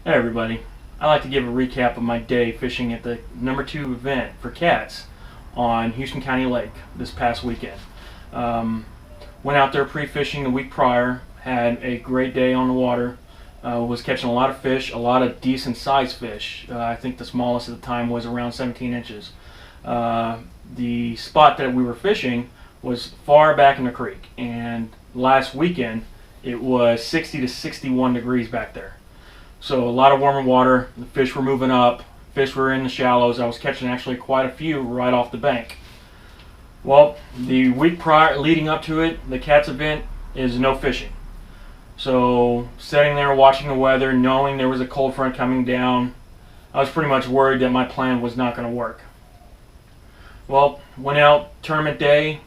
Hey everybody, I'd like to give a recap of my day fishing at the #2 event for KATS on Houston County Lake this past weekend. Went out there pre-fishing the week prior, had a great day on the water, was catching a lot of fish, a lot of decent sized fish. I think the smallest at the time was around 17 inches. The spot that we were fishing was far back in the creek, and last weekend it was 60 to 61 degrees back there. So a lot of warmer water, the fish were moving up, fish were in the shallows. I was catching actually quite a few right off the bank. Well, the week prior, leading up to it, the KATS event is no fishing. So sitting there watching the weather, knowing there was a cold front coming down, I was pretty much worried that my plan was not going to work. Well, went out tournament day,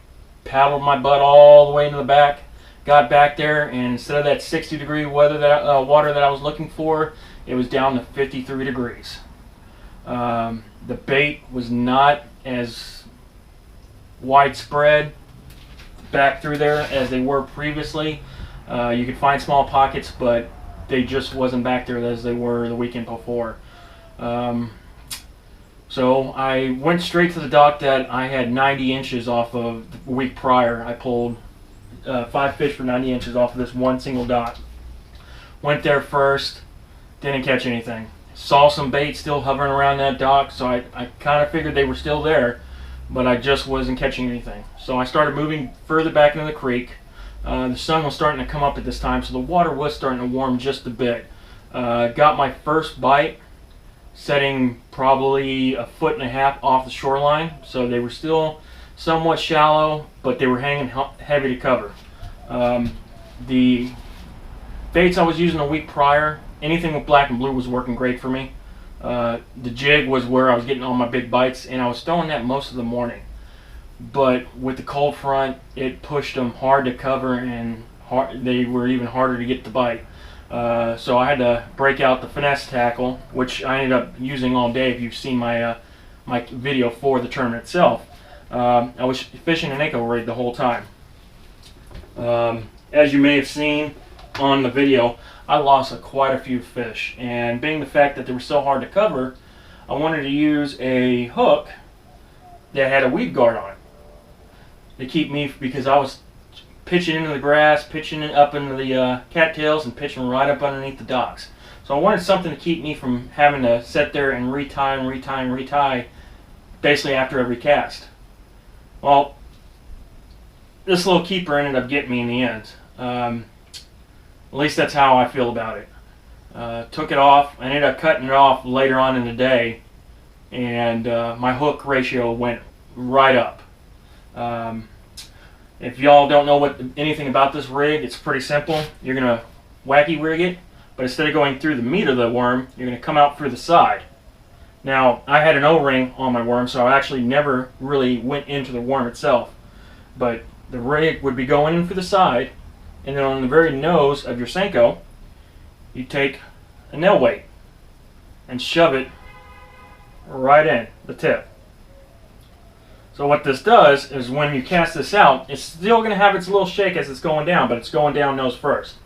paddled my butt all the way into the back, got back there, and instead of that 60-degree water that I was looking for, it was down to 53 degrees. The bait was not as widespread back through there as they were previously. You could find small pockets, but they just wasn't back there as they were the weekend before. So I went straight to the dock that I had 90 inches off of the week prior. I pulled 5 fish for 90 inches off of this one single dock. Went there first, didn't catch anything. Saw some bait still hovering around that dock, so I kind of figured they were still there, but I just wasn't catching anything. So I started moving further back into the creek. The sun was starting to come up at this time, so the water was starting to warm just a bit. Got my first bite, setting probably 1.5 feet off the shoreline, so they were still somewhat shallow, but they were hanging heavy to cover. The baits I was using a week prior, anything with black and blue was working great for me. The jig was where I was getting all my big bites, and I was throwing that most of the morning. But with the cold front, it pushed them hard to cover, and they were even harder to get to bite. So I had to break out the finesse tackle, which I ended up using all day. If you've seen my my video for the tournament itself, I was fishing an echo rig the whole time. As you may have seen on the video, I lost quite a few fish, and being the fact that they were so hard to cover, I wanted to use a hook that had a weed guard on it to keep me, because I was pitching into the grass, pitching it up into the cattails, and pitching right up underneath the docks. So I wanted something to keep me from having to sit there and retie basically after every cast. Well, this little keeper ended up getting me in the end. At least that's how I feel about it. Took it off. I ended up cutting it off later on in the day, and my hook ratio went right up. If y'all don't know anything about this rig, it's pretty simple. You're going to wacky rig it, but instead of going through the meat of the worm, you're going to come out through the side. Now, I had an O-ring on my worm, so I actually never really went into the worm itself. But the rig would be going in for the side, and then on the very nose of your Senko, you take a nail weight and shove it right in the tip. So what this does is when you cast this out, it's still going to have its little shake as it's going down, but it's going down nose first.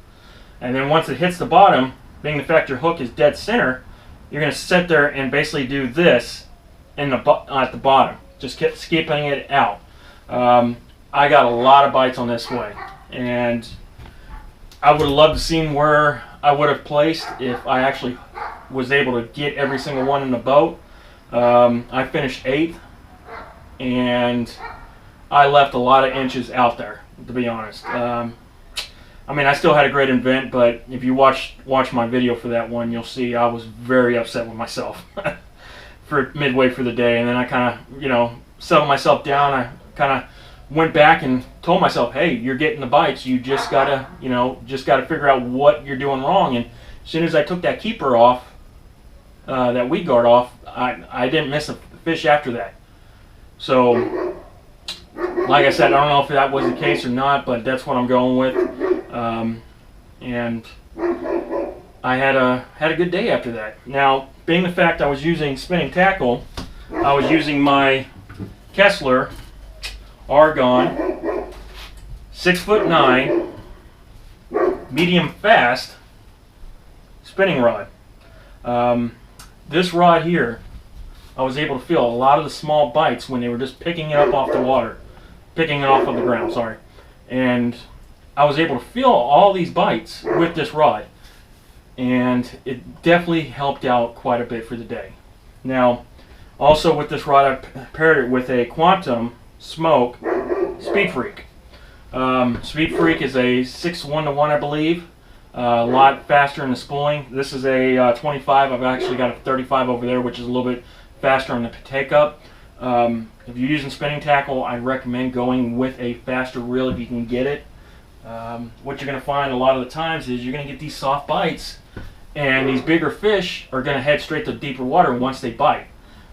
And then once it hits the bottom, being the fact your hook is dead center, you're going to sit there and basically do this at the bottom, just keep skipping it out. I got a lot of bites on this way, and I would have loved to see where I would have placed if I actually was able to get every single one in the boat. I finished 8th, and I left a lot of inches out there, to be honest. I mean, I still had a great event, but if you watch my video for that one, you'll see I was very upset with myself for midway through the day, and then I kind of, settled myself down. I kind of went back and told myself, hey, you're getting the bites. You just gotta, figure out what you're doing wrong. And as soon as I took that keeper off, that weed guard off, I didn't miss a fish after that. So, like I said, I don't know if that was the case or not, but that's what I'm going with. And I had a good day after that. Now, being the fact I was using spinning tackle, I was using my Kessler Argon 6'9" medium fast spinning rod. This rod here, I was able to feel a lot of the small bites when they were just picking it up off the water, picking it off of the ground, sorry. And I was able to feel all these bites with this rod, and it definitely helped out quite a bit for the day. Now, also with this rod, I paired it with a Quantum Smoke Speed Freak. Speed Freak is a 6:1-to-1, I believe. A lot faster in the spooling. This is a 25. I've actually got a 35 over there, which is a little bit faster on the take up. If you're using spinning tackle, I'd recommend going with a faster reel if you can get it. What you're going to find a lot of the times is you're going to get these soft bites, and these bigger fish are going to head straight to deeper water once they bite.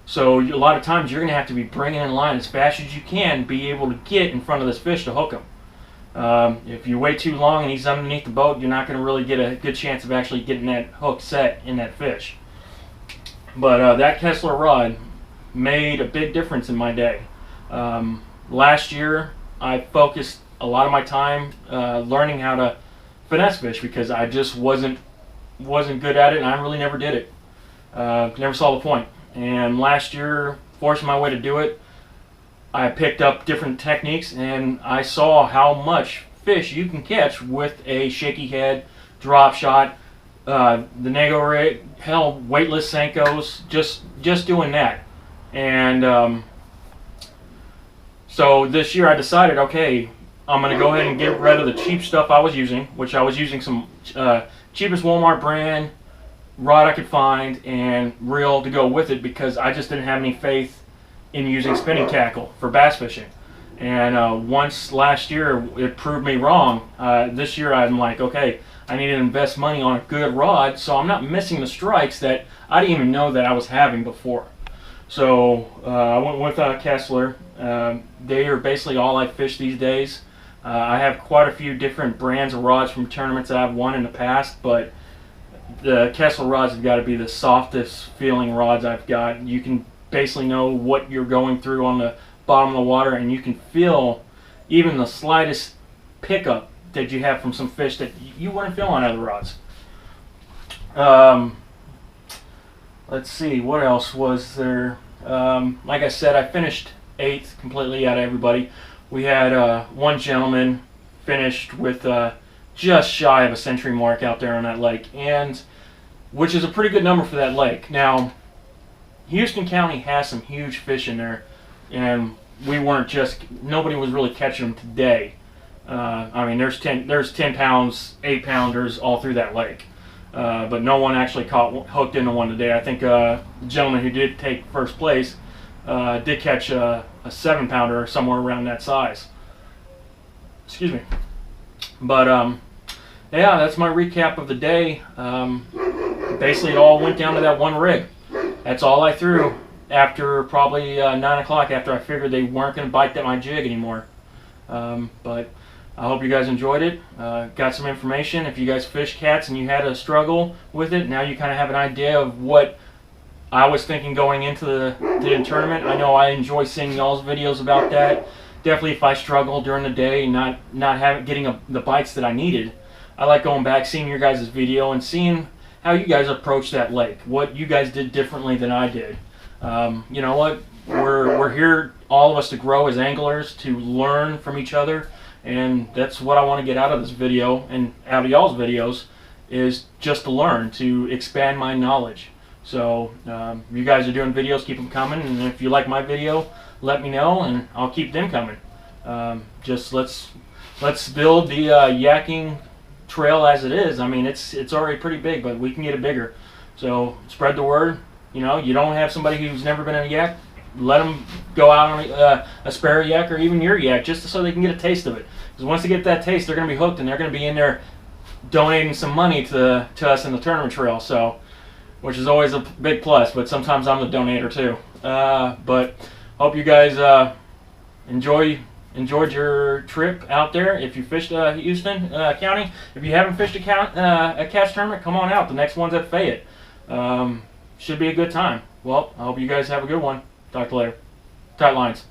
So a lot of times you're going to have to be bringing in line as fast as you can, be able to get in front of this fish to hook him. If you wait too long and he's underneath the boat, you're not going to really get a good chance of actually getting that hook set in that fish. But that Kessler rod made a big difference in my day. Last year, I focused a lot of my time learning how to finesse fish because I just wasn't good at it, and I really never did it. Never saw the point. And last year, forcing my way to do it, I picked up different techniques, and I saw how much fish you can catch with a shaky head, drop shot, the Nego rig, hell, weightless Senkos, just doing that. And so this year I decided, okay, I'm going to go ahead and get rid of the cheap stuff I was using, which I was using some cheapest Walmart brand rod I could find and reel to go with it because I just didn't have any faith in using spinning tackle for bass fishing. And once last year it proved me wrong, this year I'm like, okay, I need to invest money on a good rod so I'm not missing the strikes that I didn't even know that I was having before. So I went with Kessler. They are basically all I fish these days. I have quite a few different brands of rods from tournaments that I've won in the past, but the Kessler rods have got to be the softest feeling rods I've got. You can basically know what you're going through on the bottom of the water, and you can feel even the slightest pickup that you have from some fish that you wouldn't feel on other rods. Let's see, what else was there? Like I said, I finished 8th completely out of everybody. We had one gentleman finished with just shy of a century mark out there on that lake, and which is a pretty good number for that lake. Now, Houston County has some huge fish in there, and nobody was really catching them today. I mean, there's 10 pounds, 8 pounders all through that lake, but no one actually hooked into one today. I think the gentleman who did take first place did catch a 7 pounder somewhere around that size. Excuse me. But yeah, that's my recap of the day. Basically, it all went down to that one rig. That's all I threw after probably 9 o'clock, after I figured they weren't going to bite my jig anymore. But I hope you guys enjoyed it. Got some information. If you guys fish cats and you had a struggle with it, now you kind of have an idea of what I was thinking going into the tournament. I know I enjoy seeing y'all's videos about that. Definitely if I struggle during the day and not getting the bites that I needed, I like going back, seeing your guys' video and seeing how you guys approach that lake, what you guys did differently than I did. You know what? We're here, all of us, to grow as anglers, to learn from each other, and that's what I want to get out of this video and out of y'all's videos, is just to learn, to expand my knowledge. So you guys are doing videos, keep them coming, and if you like my video, let me know and I'll keep them coming. Just let's build the yakking trail as it is. I mean, it's already pretty big, but we can get it bigger. So spread the word. You know, you don't have somebody who's never been in a yak, let them go out on a spare yak or even your yak, just so they can get a taste of it. Because once they get that taste, they're going to be hooked, and they're going to be in there donating some money to us in the tournament trail. So, which is always a big plus. But sometimes I'm the donator too. But hope you guys enjoyed your trip out there. If you fished Houston County, if you haven't fished a KATS tournament, come on out. The next one's at Fayette. Should be a good time. Well, I hope you guys have a good one. Talk to you later. Tight lines.